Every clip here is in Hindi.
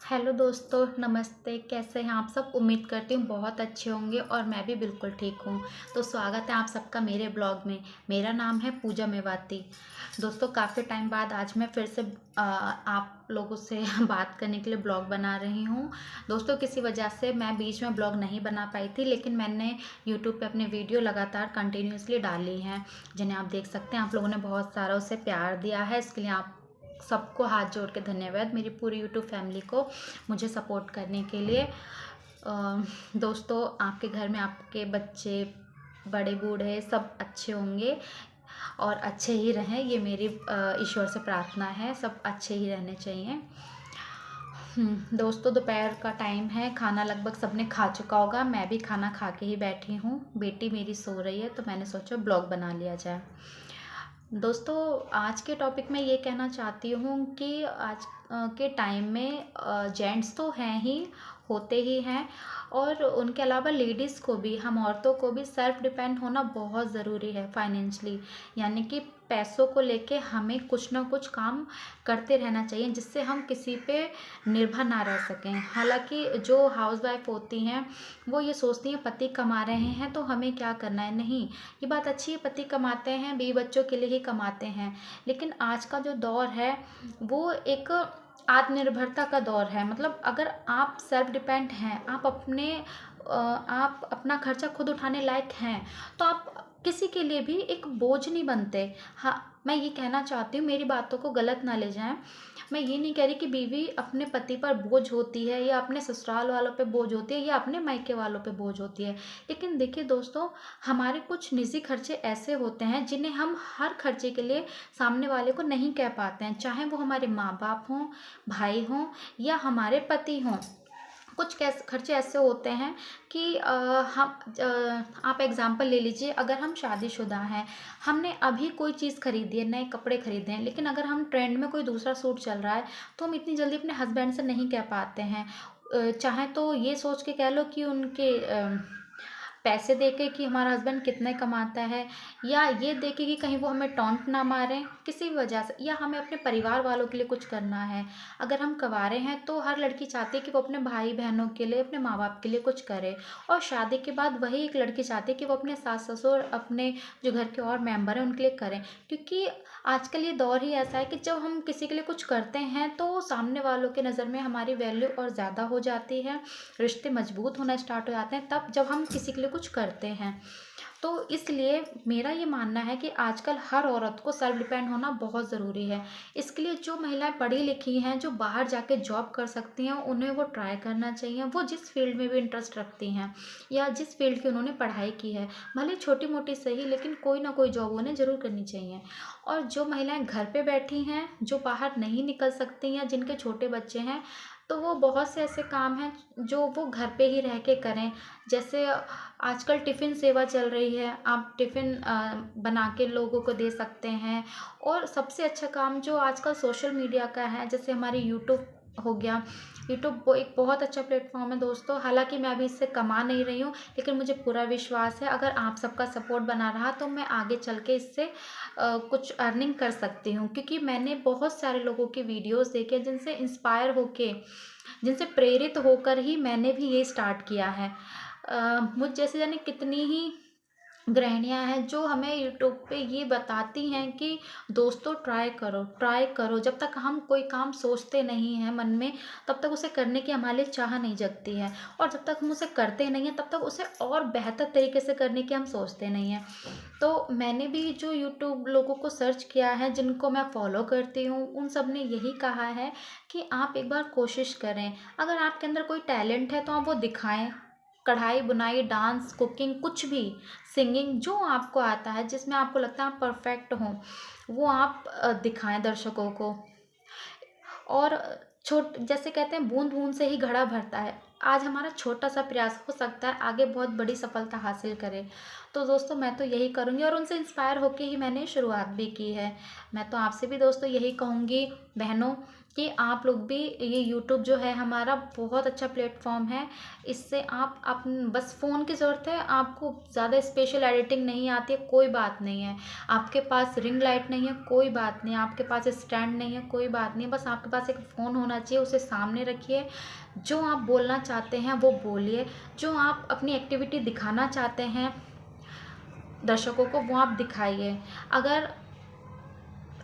हेलो दोस्तों, नमस्ते। कैसे हैं आप सब? उम्मीद करती हूँ बहुत अच्छे होंगे और मैं भी बिल्कुल ठीक हूँ। तो स्वागत है आप सबका मेरे ब्लॉग में। मेरा नाम है पूजा मेवाती। दोस्तों, काफ़ी टाइम बाद आज मैं फिर से आप लोगों से बात करने के लिए ब्लॉग बना रही हूँ। दोस्तों, किसी वजह से मैं बीच में ब्लॉग नहीं बना पाई थी, लेकिन मैंने यूट्यूब पे अपने वीडियो लगातार कंटिन्यूअसली डाली हैं, जिन्हें आप देख सकते हैं। आप लोगों ने बहुत सारा उसे प्यार दिया है, इसके लिए आप सबको हाथ जोड़ के धन्यवाद। मेरी पूरी यूट्यूब फैमिली को मुझे सपोर्ट करने के लिए। दोस्तों, आपके घर में आपके बच्चे, बड़े बूढ़े सब अच्छे होंगे और अच्छे ही रहें, ये मेरी ईश्वर से प्रार्थना है। सब अच्छे ही रहने चाहिए। दोस्तों, दोपहर का टाइम है, खाना लगभग सबने खा चुका होगा। मैं भी खाना खा के ही बैठी हूँ। बेटी मेरी सो रही है, तो मैंने सोचा ब्लॉग बना लिया जाए। दोस्तों, आज के टॉपिक में ये कहना चाहती हूँ कि आज के टाइम में जेंट्स तो हैं ही, होते ही हैं, और उनके अलावा लेडीज़ को भी, हम औरतों को भी सेल्फ डिपेंड होना बहुत ज़रूरी है फाइनेंशियली। यानी कि पैसों को लेके हमें कुछ ना कुछ काम करते रहना चाहिए, जिससे हम किसी पे निर्भर ना रह सकें। हालांकि जो हाउसवाइफ होती हैं वो ये सोचती हैं पति कमा रहे हैं तो हमें क्या करना है। नहीं, ये बात अच्छी है, पति कमाते हैं, बीवी बच्चों के लिए ही कमाते हैं, लेकिन आज का जो दौर है वो एक आत्मनिर्भरता का दौर है। मतलब अगर आप सेल्फ डिपेंड हैं, आप अपना खर्चा खुद उठाने लायक हैं, तो आप किसी के लिए भी एक बोझ नहीं बनते। हाँ, मैं ये कहना चाहती हूँ, मेरी बातों को गलत ना ले जाएं। मैं ये नहीं कह रही कि बीवी अपने पति पर बोझ होती है, या अपने ससुराल वालों पे बोझ होती है, या अपने मायके वालों पे बोझ होती है। लेकिन देखिए दोस्तों, हमारे कुछ निजी खर्चे ऐसे होते हैं जिन्हें हम हर खर्चे के लिए सामने वाले को नहीं कह पाते हैं, चाहे वो हमारे माँ बाप हों, भाई हों, या हमारे पति हों। कुछ खर्चे ऐसे होते हैं कि आप एग्ज़ाम्पल ले लीजिए। अगर हम शादीशुदा हैं, हमने अभी कोई चीज़ खरीदी है, नए कपड़े खरीदे हैं, लेकिन अगर हम ट्रेंड में कोई दूसरा सूट चल रहा है तो हम इतनी जल्दी अपने हस्बैंड से नहीं कह पाते हैं। चाहे तो ये सोच के कह लो कि उनके पैसे देके कि हमारा हस्बैंड कितने कमाता है, या ये देखे कि कहीं वो हमें टॉन्ट ना मारें किसी भी वजह से, या हमें अपने परिवार वालों के लिए कुछ करना है। अगर हम कँवारे हैं तो हर लड़की चाहती है कि वो अपने भाई बहनों के लिए, अपने माँ बाप के लिए कुछ करे, और शादी के बाद वही एक लड़की चाहती है कि वो अपने सास ससुर, अपने जो घर के और मेंबर हैं उनके लिए करें। क्योंकि आजकल ये दौर ही ऐसा है कि जब हम किसी के लिए कुछ करते हैं तो सामने वालों के नज़र में हमारी वैल्यू और ज़्यादा हो जाती है, रिश्ते मजबूत होना स्टार्ट हो जाते हैं तब जब हम किसी के लिए कुछ करते हैं। तो इसलिए मेरा ये मानना है कि आजकल हर औरत को सेल्फ डिपेंड होना बहुत ज़रूरी है। इसके लिए जो महिलाएं पढ़ी लिखी हैं, जो बाहर जाके जॉब कर सकती हैं, उन्हें वो ट्राई करना चाहिए। वो जिस फील्ड में भी इंटरेस्ट रखती हैं, या जिस फील्ड की उन्होंने पढ़ाई की है, भले छोटी मोटी सही, लेकिन कोई ना कोई जॉब उन्हें ज़रूर करनी चाहिए। और जो महिलाएं घर पे बैठी हैं, जो बाहर नहीं निकल सकती, या जिनके छोटे बच्चे हैं, तो वो बहुत से ऐसे काम हैं जो वो घर पे ही रह के करें। जैसे आजकल टिफ़िन सेवा चल रही है, आप टिफ़िन बना के लोगों को दे सकते हैं। और सबसे अच्छा काम जो आजकल सोशल मीडिया का है, जैसे हमारी यूट्यूब हो गया। यूट्यूब वो एक बहुत अच्छा प्लेटफॉर्म है दोस्तों। हालांकि मैं अभी इससे कमा नहीं रही हूँ, लेकिन मुझे पूरा विश्वास है अगर आप सबका सपोर्ट बना रहा तो मैं आगे चल के इससे कुछ अर्निंग कर सकती हूँ। क्योंकि मैंने बहुत सारे लोगों की वीडियोस देखे जिनसे इंस्पायर होके, जिनसे प्रेरित होकर ही मैंने भी ये स्टार्ट किया है। मुझ जैसे जाने कितनी ही गृहिणियाँ हैं जो हमें यूट्यूब पे ये बताती हैं कि दोस्तों ट्राई करो। जब तक हम कोई काम सोचते नहीं हैं मन में, तब तक उसे करने की हमारे लिए चाह नहीं जगती है, और जब तक हम उसे करते नहीं हैं तब तक उसे और बेहतर तरीके से करने की हम सोचते नहीं हैं। तो मैंने भी जो यूट्यूब लोगों को सर्च किया है, जिनको मैं फॉलो करती हूँ, उन सब ने यही कहा है कि आप एक बार कोशिश करें। अगर आपके अंदर कोई टैलेंट है तो आप वो दिखाएं। कढ़ाई बुनाई, डांस, कुकिंग, कुछ भी, सिंगिंग, जो आपको आता है, जिसमें आपको लगता है आप परफेक्ट हों, वो आप दिखाएं दर्शकों को। और छोट जैसे कहते हैं बूंद बूंद से ही घड़ा भरता है। आज हमारा छोटा सा प्रयास हो सकता है आगे बहुत बड़ी सफलता हासिल करे। तो दोस्तों, मैं तो यही करूँगी, और उनसे इंस्पायर होके ही मैंने शुरुआत भी की है। मैं तो आपसे भी दोस्तों यही कहूँगी बहनों कि आप लोग भी, ये यूट्यूब जो है हमारा बहुत अच्छा प्लेटफॉर्म है। इससे आप बस फ़ोन की ज़रूरत है, आपको ज़्यादा स्पेशल एडिटिंग नहीं आती है, कोई बात नहीं है। आपके पास रिंग लाइट नहीं है, कोई बात नहीं है। आपके पास स्टैंड नहीं है, कोई बात नहीं है। बस आपके पास एक फ़ोन होना चाहिए, उसे सामने रखिए। जो आप बोलना चाहते हैं वो बोलिए, जो आप अपनी एक्टिविटी दिखाना चाहते हैं दर्शकों को वो आप दिखाइए। अगर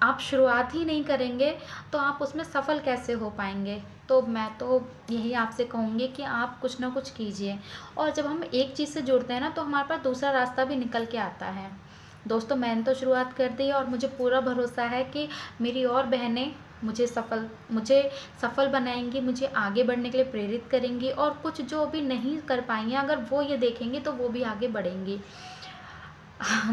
आप शुरुआत ही नहीं करेंगे तो आप उसमें सफल कैसे हो पाएंगे। तो मैं तो यही आपसे कहूँगी कि आप कुछ ना कुछ कीजिए। और जब हम एक चीज़ से जुड़ते हैं ना तो हमारे पास दूसरा रास्ता भी निकल के आता है। दोस्तों, मैंने तो शुरुआत कर दी है और मुझे पूरा भरोसा है कि मेरी और बहनें मुझे सफल बनाएंगी, मुझे आगे बढ़ने के लिए प्रेरित करेंगी। और कुछ जो अभी नहीं कर पाई हैं, अगर वो ये देखेंगी तो वो भी आगे बढ़ेंगी।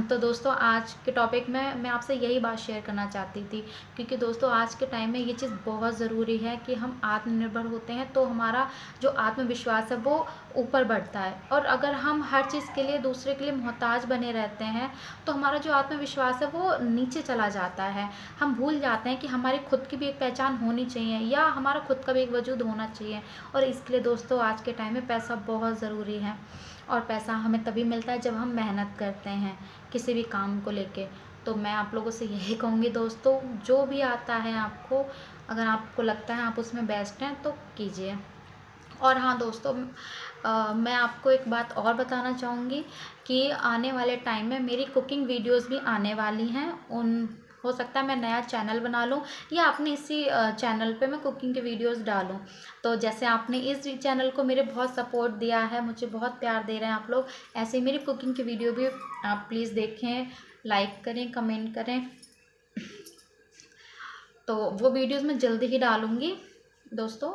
तो दोस्तों, आज के टॉपिक में मैं आपसे यही बात शेयर करना चाहती थी, क्योंकि दोस्तों आज के टाइम में ये चीज़ बहुत ज़रूरी है कि हम आत्मनिर्भर होते हैं तो हमारा जो आत्मविश्वास है वो ऊपर बढ़ता है। और अगर हम हर चीज़ के लिए दूसरे के लिए मोहताज बने रहते हैं तो हमारा जो आत्मविश्वास है वो नीचे चला जाता है। हम भूल जाते हैं कि हमारी खुद की भी एक पहचान होनी चाहिए, या हमारा खुद का भी एक वजूद होना चाहिए। और इसके लिए दोस्तों आज के टाइम में पैसा बहुत ज़रूरी है। और पैसा हमें तभी मिलता है जब हम मेहनत करते हैं किसी भी काम को लेके। तो मैं आप लोगों से यही कहूँगी दोस्तों, जो भी आता है आपको, अगर आपको लगता है आप उसमें बेस्ट हैं तो कीजिए। और हाँ दोस्तों, मैं आपको एक बात और बताना चाहूँगी कि आने वाले टाइम में मेरी कुकिंग वीडियोस भी आने वाली हैं। उन हो सकता है मैं नया चैनल बना लूँ या अपने इसी चैनल पे मैं कुकिंग के वीडियोस डालूँ। तो जैसे आपने इस चैनल को मेरे बहुत सपोर्ट दिया है, मुझे बहुत प्यार दे रहे हैं आप लोग, ऐसे ही मेरी कुकिंग की वीडियो भी आप प्लीज़ देखें, लाइक करें, कमेंट करें। तो वो वीडियोस मैं जल्दी ही डालूँगी दोस्तों।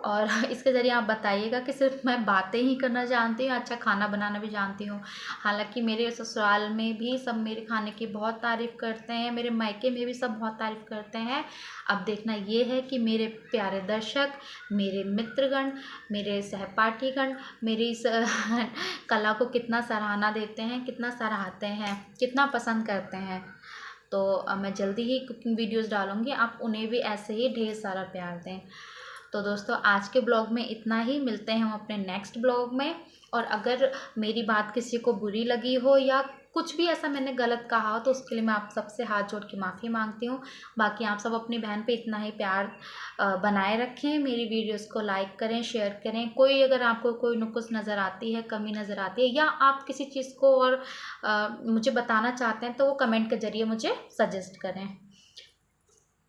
और इसके ज़रिए आप बताइएगा कि सिर्फ मैं बातें ही करना जानती हूँ, अच्छा खाना बनाना भी जानती हूँ। हालाँकि मेरे ससुराल में भी सब मेरे खाने की बहुत तारीफ़ करते हैं, मेरे मायके में भी सब बहुत तारीफ़ करते हैं। अब देखना ये है कि मेरे प्यारे दर्शक, मेरे मित्रगण, मेरे सहपाठीगण मेरी इस कला को कितना सराहना देते हैं, कितना सराहते हैं, कितना पसंद करते हैं। तो मैं जल्दी ही कुकिंग वीडियोस डालूँगी, आप उन्हें भी ऐसे ही ढेर सारा प्यार दें। तो दोस्तों आज के ब्लॉग में इतना ही, मिलते हैं हम अपने नेक्स्ट ब्लॉग में। और अगर मेरी बात किसी को बुरी लगी हो या कुछ भी ऐसा मैंने गलत कहा हो तो उसके लिए मैं आप सबसे हाथ जोड़ के माफ़ी मांगती हूँ। बाकी आप सब अपनी बहन पे इतना ही प्यार बनाए रखें, मेरी वीडियोस को लाइक करें, शेयर करें। कोई अगर आपको कोई नुक्स नज़र आती है, कमी नज़र आती है, या आप किसी चीज़ को और मुझे बताना चाहते हैं तो वो कमेंट के ज़रिए मुझे सजेस्ट करें।